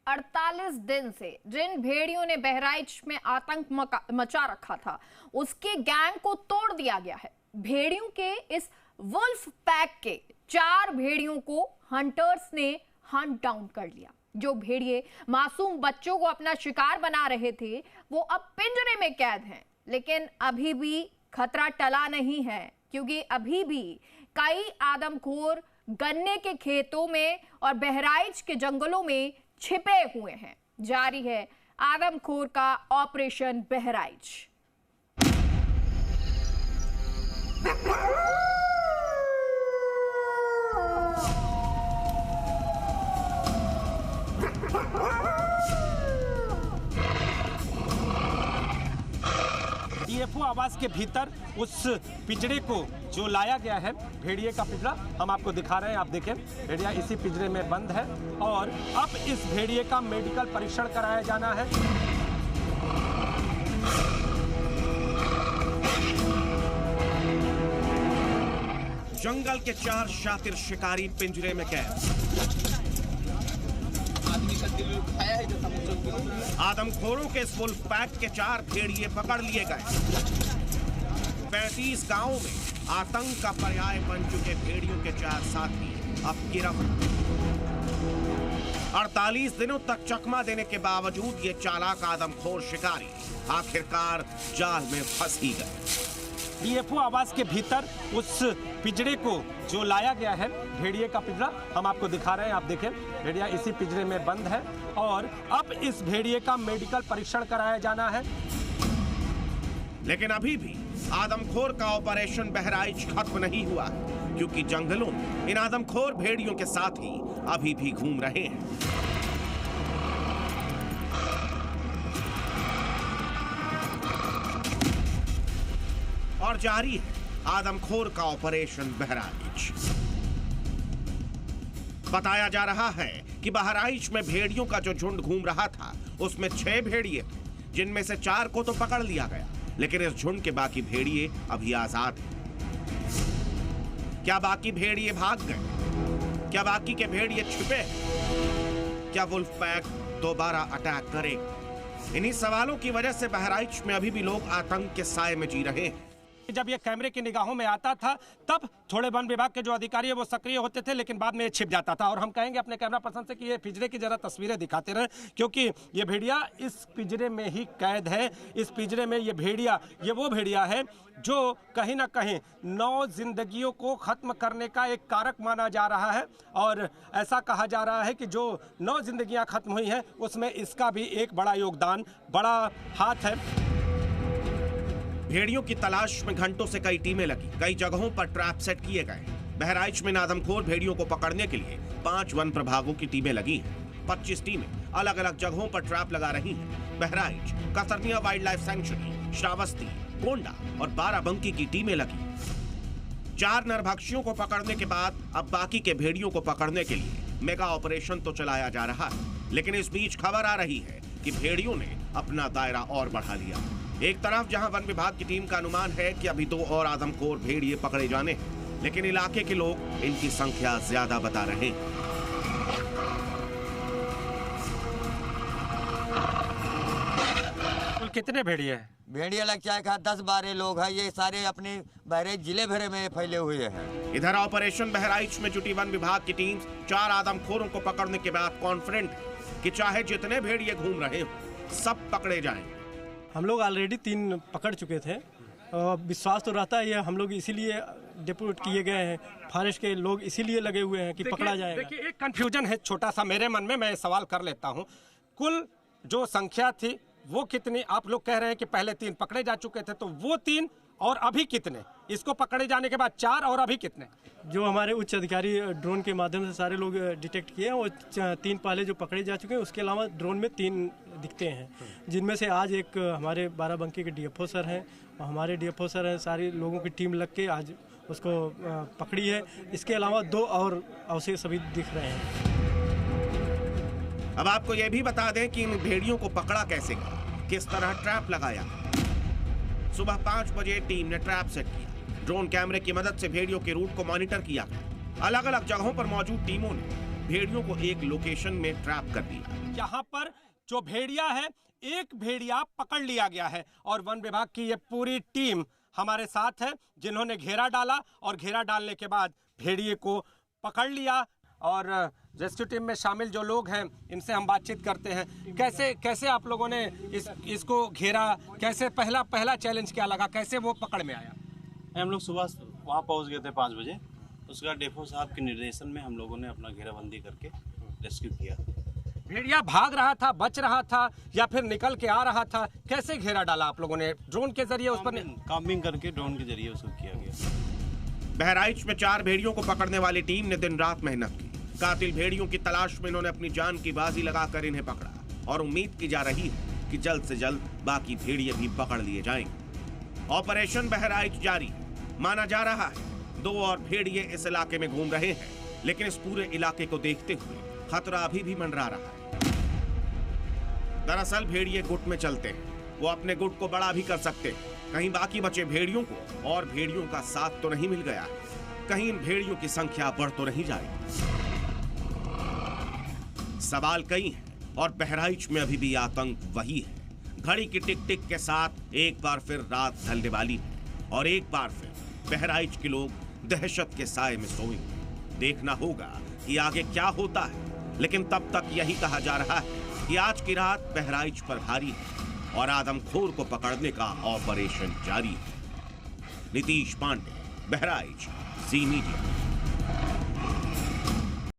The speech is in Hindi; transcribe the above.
48 दिन से जिन भेड़ियों ने बहराइच में आतंक मचा रखा था, उसके गैंग को तोड़ दिया गया है। भेड़ियों के इस वुल्फ पैक के 4 भेड़ियों को हंटर्स ने हंट डाउन कर लिया। जो भेड़िए मासूम बच्चों को अपना शिकार बना रहे थे, वो अब पिंजरे में कैद हैं। लेकिन अभी भी खतरा टला नहीं है, क्योंकि अभी भी कई आदमखोर गन्ने के खेतों में और बहराइच के जंगलों में छिपे हुए हैं। जारी है आदमखोर का ऑपरेशन बहराइच। डीएफओ आवास के भीतर उस पिंजरे को जो लाया गया है, भेड़िए का पिंजरा हम आपको दिखा रहे हैं। आप देखें, भेड़िया इसी पिंजरे में बंद है और अब इस भेड़िए का मेडिकल परीक्षण कराया जाना है। जंगल के 4 शातिर शिकारी पिंजरे में कैद। आदमखोरों के इस वुल्फ पैक के 4 भेड़िए पकड़ लिए गए। 35 गांवों में आतंक का पर्याय बन चुके भेड़ियों के 4 साथी अब गिरफ्तार। 48 दिनों तक चकमा देने के बावजूद ये चालाक आदमखोर शिकारी आखिरकार जाल में फंस ही गए। डीएफओ आवास के भीतर उस पिंजरे को जो लाया गया है, भेड़िए का पिंजरा हम आपको दिखा रहे हैं। आप देखें, भेड़िया इसी पिंजरे में बंद है और अब इस भेड़िए का मेडिकल परीक्षण कराया जाना है। लेकिन अभी भी आदमखोर का ऑपरेशन बहराइच खत्म नहीं हुआ है, क्योंकि जंगलों में इन आदमखोर भेड़ियों के साथी अभी भी घूम रहे हैं। और जारी है आदमखोर का ऑपरेशन बहराइच। बताया जा रहा है कि बहराइच में भेड़ियों का जो झुंड घूम रहा था, उसमें 6 भेड़िए थे, जिनमें से 4 को तो पकड़ लिया गया, लेकिन इस झुंड के बाकी भेड़िए अभी आजाद हैं। क्या बाकी भेड़िए भाग गए? क्या बाकी के भेड़िए छिपे? क्या वुल्फ पैक दोबारा अटैक करेगा? इन्हीं सवालों की वजह से बहराइच में अभी भी लोग आतंक के साए में जी रहे हैं। जब ये कैमरे की निगाहों में आता था, तब थोड़े वन विभाग के जो अधिकारी है वो सक्रिय होते थे, लेकिन बाद में ये छिप जाता था। और हम कहेंगे अपने कैमरा पर्सन से कि ये पिंजरे की जरा तस्वीरें दिखाते रहे, क्योंकि ये भेड़िया इस पिंजरे में ही कैद है। इस पिंजरे में ये भेड़िया, ये वो भेड़िया है जो कहीं ना कहीं 9 जिंदगियों को खत्म करने का एक कारक माना जा रहा है। और ऐसा कहा जा रहा है कि जो 9 जिंदगियां खत्म हुई हैं, उसमें इसका भी एक बड़ा योगदान, बड़ा हाथ है। भेड़ियों की तलाश में घंटों से कई टीमें लगी, कई जगहों पर ट्रैप सेट किए गए। बहराइच में आदमखोर भेड़ियों को पकड़ने के लिए 5 वन प्रभागों की टीमें लगी हैं। 25 टीमें अलग अलग जगहों पर ट्रैप लगा रही हैं। Bahraich, Kasarnia wild life sanctuary, Shravasti, Gonda और बाराबंकी की टीमें लगी। 4 नरभक्षियों को पकड़ने के बाद अब बाकी के भेड़ियों को पकड़ने के लिए मेगा ऑपरेशन तो चलाया जा रहा है। लेकिन इस बीच खबर आ रही है कि भेड़ियों ने अपना दायरा और बढ़ा लिया। एक तरफ जहां वन विभाग की टीम का अनुमान है कि अभी 2 और आदमखोर भेड़िए पकड़े जाने हैं, लेकिन इलाके के लोग इनकी संख्या ज्यादा बता रहे हैं। कितने भेड़िए हैं? भेड़िया लगता है 10-12 लोग हैं। ये सारे अपने बहराइच जिले भरे में फैले हुए हैं। इधर ऑपरेशन बहराइच में जुटी वन विभाग की टीम 4 आदमखोरों को पकड़ने के बाद कॉन्फिडेंट कि चाहे जितने भेड़िए घूम रहे हो, सब पकड़े जाएंगे। हम लोग ऑलरेडी 3 पकड़ चुके थे। विश्वास तो रहता है, ये हम लोग इसीलिए डिप्यूट किए गए हैं। फॉरेस्ट के लोग इसीलिए लगे हुए हैं कि पकड़ा जाएगा। देखिए, एक कंफ्यूजन है छोटा सा मेरे मन में, मैं सवाल कर लेता हूं। कुल जो संख्या थी वो कितनी? आप लोग कह रहे हैं कि पहले 3 पकड़े जा चुके थे, तो वो 3 और अभी कितने? इसको पकड़े जाने के बाद 4 और अभी कितने? जो हमारे उच्च अधिकारी ड्रोन के माध्यम से सारे लोग डिटेक्ट किए हैं, वो 3 पहले जो पकड़े जा चुके हैं, उसके अलावा ड्रोन में 3 दिखते हैं, जिनमें से आज एक हमारे बाराबंकी के डीएफओ सर हैं और हमारे डीएफओ सर हैं। सारी लोगों की टीम लग के आज उसको पकड़ी है। इसके अलावा 2 और अवशेष अभी दिख रहे हैं। अब आपको यह भी बता दें कि इन भेड़ियों को पकड़ा कैसे गया, किस तरह ट्रैप लगाया। सुबह 5 बजे टीम ने ट्रैप सेट किया। ड्रोन कैमरे की मदद से भेड़ियों के रूट को मॉनिटर किया। अलग अलग जगहों पर मौजूद टीमों ने भेड़ियों को एक लोकेशन में ट्रैप कर दिया। यहाँ पर जो भेड़िया है, एक भेड़िया पकड़ लिया गया है और वन विभाग की ये पूरी टीम हमारे साथ है, जिन्होंने घेरा डाला और घेरा डालने के बाद भेड़िए को पकड़ लिया। और रेस्क्यू टीम में शामिल जो लोग हैं, इनसे हम बातचीत करते हैं। कैसे आप लोगों ने इसको घेरा, कैसे पहला चैलेंज क्या लगा, कैसे वो पकड़ में आया? हम लोग सुबह वहाँ पहुँच गए थे 5 बजे। उसके बाद डेफो साहब के निर्देशन में हम लोगों ने अपना घेराबंदी करके रेस्क्यू किया। भेड़िया भाग रहा था, बच रहा था या फिर निकल के आ रहा था? कैसे घेरा डाला आप लोगों ने? ड्रोन के जरिए उस पर काम्बिंग करके ड्रोन के जरिए उसको किया गया। बहराइच में 4 भेड़ियों को पकड़ने वाली टीम ने दिन रात मेहनत की। कातिल भेड़ियों की तलाश में इन्होंने अपनी जान की बाजी लगाकर इन्हें पकड़ा और उम्मीद की जा रही है कि जल्द से जल्द बाकी भेड़िए भी पकड़ लिए जाएंगे। ऑपरेशन बहराइच जारी है। माना जा रहा है 2 और भेड़िए इस इलाके में घूम रहे हैं, लेकिन इस पूरे इलाके को देखते हुए खतरा अभी भी मंडरा रहा है। दरअसल भेड़िए गुट में चलते हैं, वो अपने गुट को बड़ा भी कर सकते हैं। कहीं बाकी बचे भेड़ियों को और भेड़ियों का साथ तो नहीं मिल गया है, कहीं इन भेड़ियों की संख्या बढ़ तो नहीं जाएगी। सवाल कई हैं और बहराइच में अभी भी आतंक वही है। घड़ी की टिक टिक के साथ एक बार फिर रात ढलने वाली है और एक बार फिर बहराइच के लोग दहशत के साए में सोएंगे। देखना होगा कि आगे क्या होता है, लेकिन तब तक यही कहा जा रहा है कि आज की रात बहराइच पर भारी है और आदमखोर को पकड़ने का ऑपरेशन जारी है। नीतीश पांडे, बहराइच, जी मीडिया।